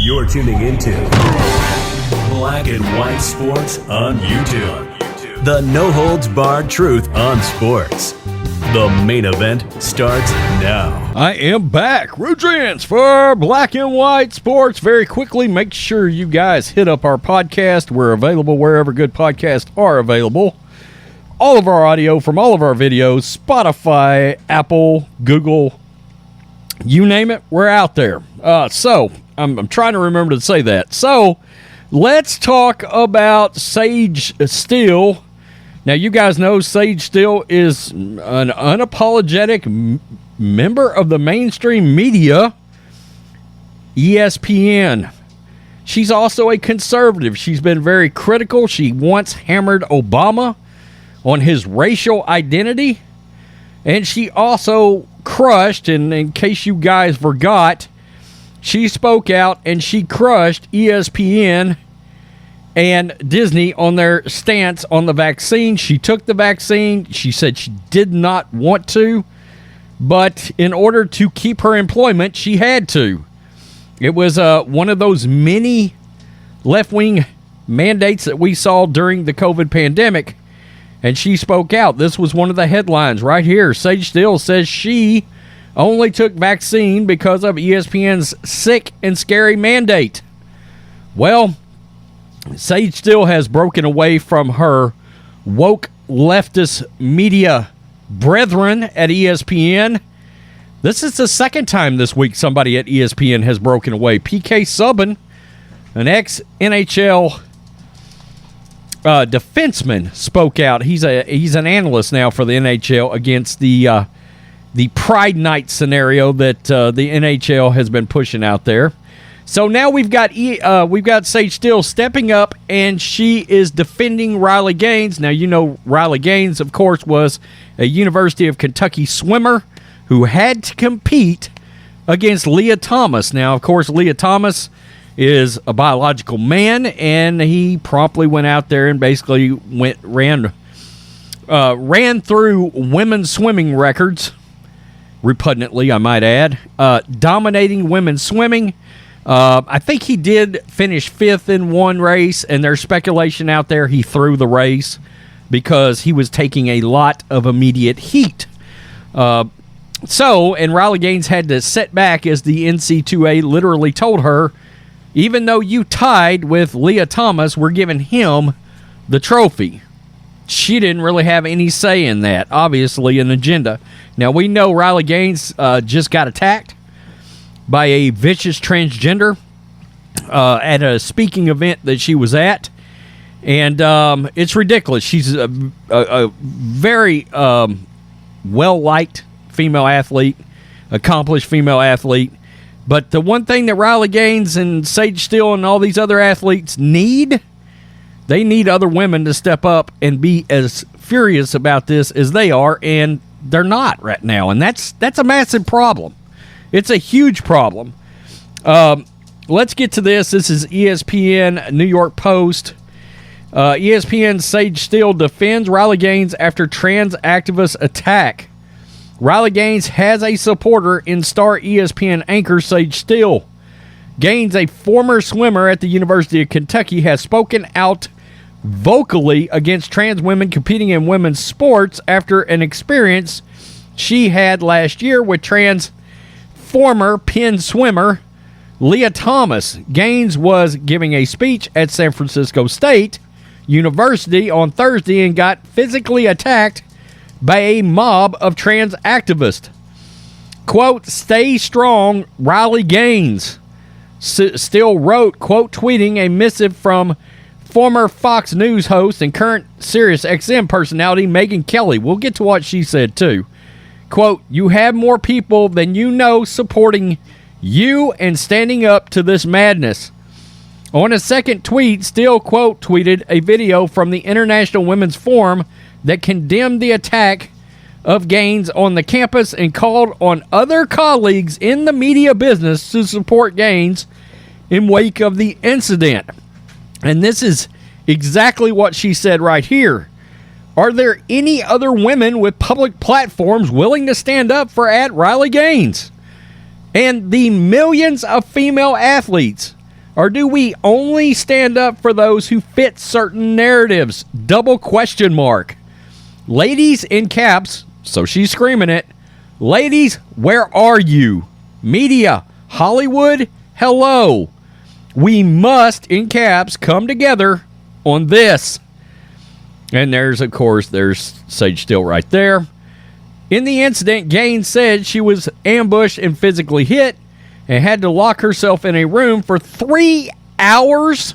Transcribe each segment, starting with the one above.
You're tuning into Black and White Sports on YouTube. The no-holds-barred truth on sports. The main event starts now. I am back. Rudrance for Black and White Sports. Very quickly, make sure you guys hit up our podcast. We're available wherever good podcasts are available. All of our audio from all of our videos, Spotify, Apple, Google, you name it, we're out there. So, I'm trying to remember to say that. So, let's talk about Sage Steele. Now, you guys know Sage Steele is an unapologetic member of the mainstream media, ESPN. She's also a conservative. She's been very critical. She once hammered Obama on his racial identity. And she also crushed, and in case you guys forgot, she spoke out and she crushed ESPN and Disney on their stance on the vaccine. She took the vaccine. She said she did not want to, but in order to keep her employment, she had to. It was one of those many left-wing mandates that we saw during the COVID pandemic, and she spoke out. This was one of the headlines right here. Sage Steele says she only took vaccine because of ESPN's sick and scary mandate. Well, Sage Steele has broken away from her woke leftist media brethren at ESPN. This is the second time this week somebody at ESPN has broken away. PK Subban, an ex-NHL defenseman, spoke out. He's an analyst now for the NHL against the Pride Night scenario that the NHL has been pushing out there. So now we've got Sage Steele stepping up, and she is defending Riley Gaines. Now, you know Riley Gaines, of course, was a University of Kentucky swimmer who had to compete against Leah Thomas. Now, of course, Leah Thomas is a biological man, and he promptly went out there and basically ran through women's swimming records, repugnantly, I might add, dominating women's swimming. I think he did finish fifth in one race, and there's speculation out there he threw the race because he was taking a lot of immediate heat. And Riley Gaines had to sit back as the NCAA literally told her, even though you tied with Leah Thomas, we're giving him the trophy. She didn't really have any say in that, obviously an agenda. Now, we know Riley Gaines just got attacked by a vicious transgender at a speaking event that she was at. And it's ridiculous. She's a very well-liked female athlete, accomplished female athlete. But the one thing that Riley Gaines and Sage Steele and all these other athletes need, they need other women to step up and be as furious about this as they are, and they're not right now. And that's a massive problem. It's a huge problem. Let's get to this. This is ESPN New York Post. ESPN Sage Steele defends Riley Gaines after trans activist attack. Riley Gaines has a supporter in star ESPN anchor Sage Steele. Gaines, a former swimmer at the University of Kentucky, has spoken out vocally against trans women competing in women's sports after an experience she had last year with trans former Penn swimmer Leah Thomas. Gaines was giving a speech at San Francisco State University on Thursday and got physically attacked by a mob of trans activists. Quote, "Stay strong, Riley Gaines," Steele wrote, quote, tweeting a missive from former Fox News host and current SiriusXM personality Megyn Kelly. We'll get to what she said, too. Quote, "You have more people than you know supporting you and standing up to this madness." On a second tweet, Steele, quote, tweeted a video from the International Women's Forum that condemned the attack of Gaines on the campus and called on other colleagues in the media business to support Gaines in wake of the incident. And this is exactly what she said right here. Are there any other women with public platforms willing to stand up for @Riley Gaines? And the millions of female athletes Or do we only stand up for those who fit certain narratives? Double question mark. Ladies in caps, so she's screaming it. Ladies, where are you? Media, Hollywood, hello. We must, in caps, come together on this. And there's Sage Steele right there. In the incident, Gaines said she was ambushed and physically hit and had to lock herself in a room for 3 hours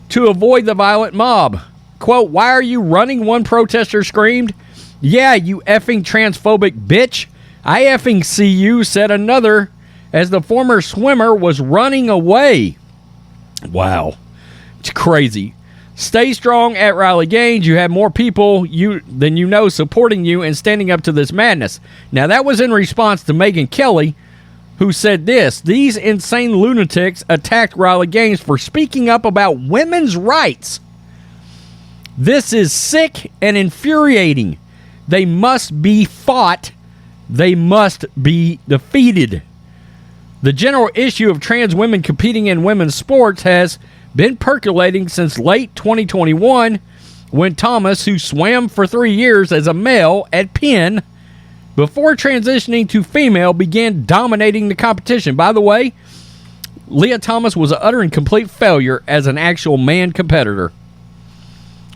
to avoid the violent mob. Quote, why are you running? One protester screamed. Yeah, you effing transphobic bitch. I effing see you, said another, as the former swimmer was running away. Wow. It's crazy. Stay strong at Riley Gaines. You have more people than you know supporting you and standing up to this madness. Now, that was in response to Megyn Kelly, who said this. These insane lunatics attacked Riley Gaines for speaking up about women's rights. This is sick and infuriating. They must be fought. They must be defeated. The general issue of trans women competing in women's sports has been percolating since late 2021 when Thomas, who swam for 3 years as a male at Penn before transitioning to female, began dominating the competition. By the way, Leah Thomas was an utter and complete failure as an actual man competitor.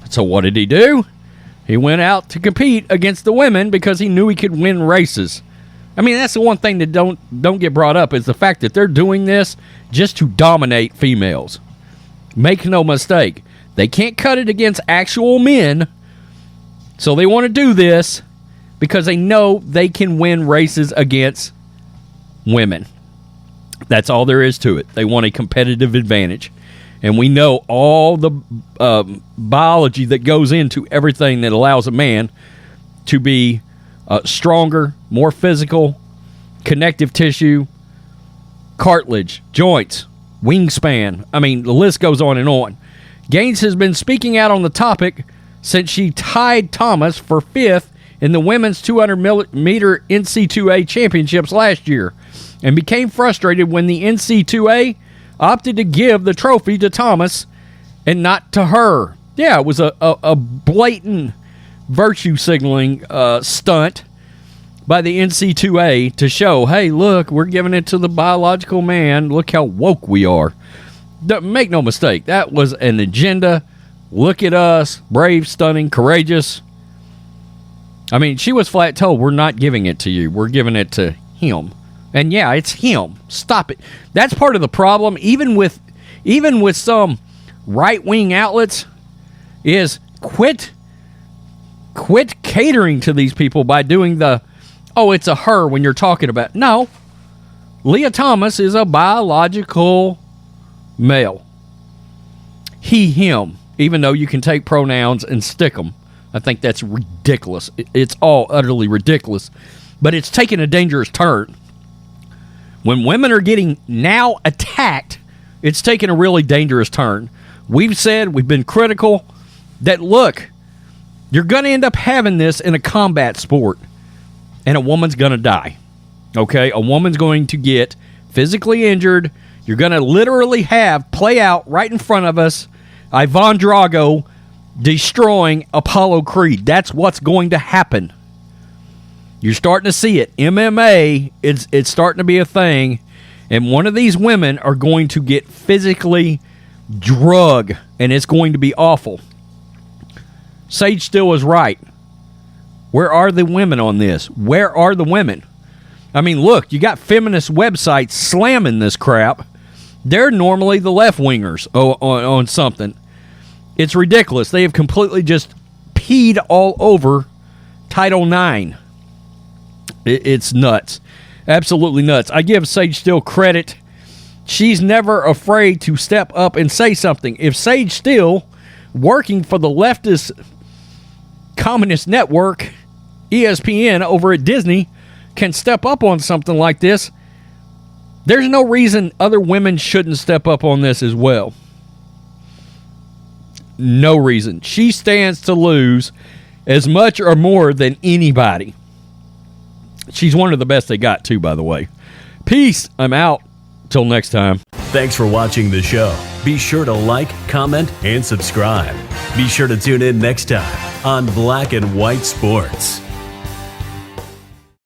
So what did he do? He went out to compete against the women because he knew he could win races. I mean, that's the one thing that don't get brought up is the fact that they're doing this just to dominate females. Make no mistake. They can't cut it against actual men, so they want to do this because they know they can win races against women. That's all there is to it. They want a competitive advantage. And we know all the biology that goes into everything that allows a man to be stronger, more physical, connective tissue, cartilage, joints, wingspan. I mean, the list goes on and on. Gaines has been speaking out on the topic since she tied Thomas for 5th in the women's 200-meter NCAA championships last year and became frustrated when the NCAA opted to give the trophy to Thomas and not to her. Yeah, it was a blatant virtue signaling stunt by the NCAA to show, hey, look, we're giving it to the biological man. Look how woke we are. Make no mistake, that was an agenda. Look at us, brave, stunning, courageous. I mean, she was flat told, we're not giving it to you. We're giving it to him. And yeah, it's him. Stop it. That's part of the problem, even with some right-wing outlets, is quit catering to these people by doing it's a her when you're talking about. No. Leah Thomas is a biological male. He, him, even though you can take pronouns and stick them. I think that's ridiculous. It's all utterly ridiculous. But it's taking a dangerous turn. When women are getting now attacked, it's taking a really dangerous turn. We've been critical that, look, you're going to end up having this in a combat sport, and a woman's going to die. Okay? A woman's going to get physically injured. You're going to literally play out right in front of us, Ivan Drago destroying Apollo Creed. That's what's going to happen. You're starting to see it. MMA, it's starting to be a thing, and one of these women are going to get physically drugged, and it's going to be awful. Sage Steele is right. Where are the women on this? Where are the women? I mean, look, you got feminist websites slamming this crap. They're normally the left-wingers on something. It's ridiculous. They have completely just peed all over Title IX. It's nuts. Absolutely nuts. I give Sage Steele credit. She's never afraid to step up and say something. If Sage Steele, working for the leftist communist network, ESPN, over at Disney, can step up on something like this, there's no reason other women shouldn't step up on this as well. No reason. She stands to lose as much or more than anybody. She's one of the best they got, too, by the way. Peace. I'm out. Till next time. Thanks for watching the show. Be sure to like, comment, and subscribe. Be sure to tune in next time on Black and White Sports.